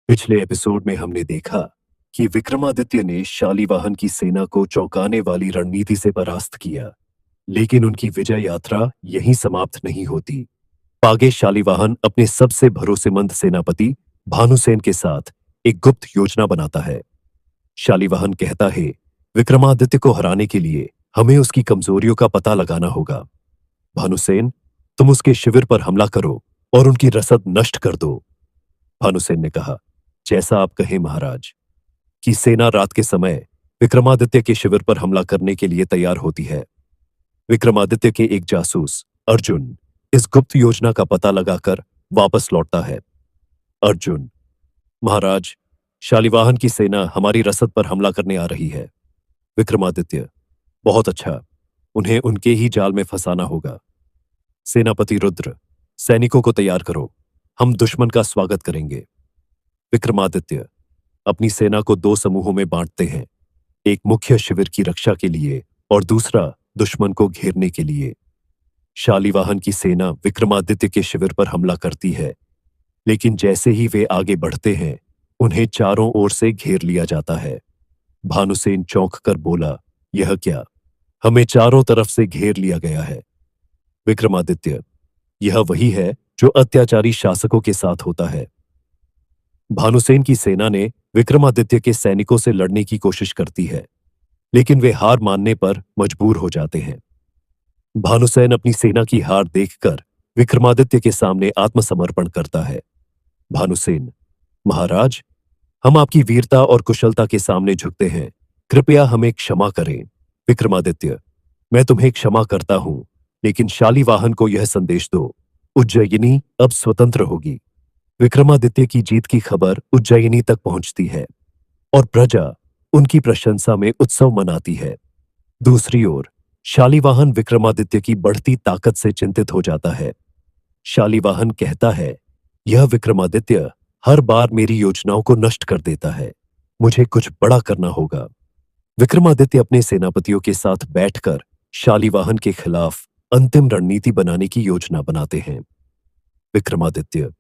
पिछले एपिसोड में हमने देखा कि विक्रमादित्य ने शालिवाहन की सेना को चौंकाने वाली रणनीति से परास्त किया, लेकिन उनकी विजय यात्रा यहीं समाप्त नहीं होती। आगे शालिवाहन अपने सबसे भरोसेमंद सेनापति भानुसेन के साथ एक गुप्त योजना बनाता है। शालिवाहन कहता है, विक्रमादित्य को हराने के लिए हमें उसकी कमजोरियों का पता लगाना होगा। भानुसेन, तुम उसके शिविर पर हमला करो और उनकी रसद नष्ट कर दो। भानुसेन ने कहा, जैसा आप कहें महाराज। की सेना रात के समय विक्रमादित्य के शिविर पर हमला करने के लिए तैयार होती है। विक्रमादित्य के एक जासूस अर्जुन इस गुप्त योजना का पता लगाकर वापस लौटता है। अर्जुन, महाराज, शालिवाहन की सेना हमारी रसद पर हमला करने आ रही है। विक्रमादित्य, बहुत अच्छा, उन्हें उनके ही जाल में फंसाना होगा। सेनापति रुद्र, सैनिकों को तैयार करो, हम दुश्मन का स्वागत करेंगे। विक्रमादित्य अपनी सेना को दो समूहों में बांटते हैं, एक मुख्य शिविर की रक्षा के लिए और दूसरा दुश्मन को घेरने के लिए। शालिवाहन की सेना विक्रमादित्य के शिविर पर हमला करती है, लेकिन जैसे ही वे आगे बढ़ते हैं उन्हें चारों ओर से घेर लिया जाता है। भानुसेन चौंक कर बोला, यह क्या, हमें चारों तरफ से घेर लिया गया है। विक्रमादित्य, यह वही है जो अत्याचारी शासकों के साथ होता है। भानुसेन की सेना ने विक्रमादित्य के सैनिकों से लड़ने की कोशिश करती है, लेकिन वे हार मानने पर मजबूर हो जाते हैं। भानुसेन अपनी सेना की हार देखकर विक्रमादित्य के सामने आत्मसमर्पण करता है। भानुसेन, महाराज, हम आपकी वीरता और कुशलता के सामने झुकते हैं, कृपया हमें क्षमा करें। विक्रमादित्य, मैं तुम्हें क्षमा करता हूं, लेकिन शालिवाहन को यह संदेश दो, उज्जयिनी अब स्वतंत्र होगी। विक्रमादित्य की जीत की खबर उज्जयिनी तक पहुंचती है और प्रजा उनकी प्रशंसा में उत्सव मनाती है। दूसरी ओर शालिवाहन विक्रमादित्य की बढ़ती ताकत से चिंतित हो जाता है। शालिवाहन कहता है, यह विक्रमादित्य हर बार मेरी योजनाओं को नष्ट कर देता है, मुझे कुछ बड़ा करना होगा। विक्रमादित्य अपने सेनापतियों के साथ बैठकर शालिवाहन के खिलाफ अंतिम रणनीति बनाने की योजना बनाते हैं। विक्रमादित्य,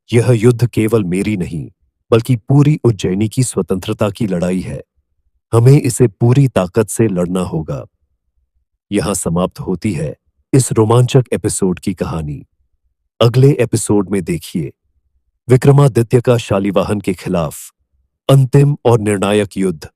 यह युद्ध केवल मेरी नहीं बल्कि पूरी उज्जैनी की स्वतंत्रता की लड़ाई है, हमें इसे पूरी ताकत से लड़ना होगा। यहां समाप्त होती है इस रोमांचक एपिसोड की कहानी। अगले एपिसोड में देखिए विक्रमादित्य का शालिवाहन के खिलाफ अंतिम और निर्णायक युद्ध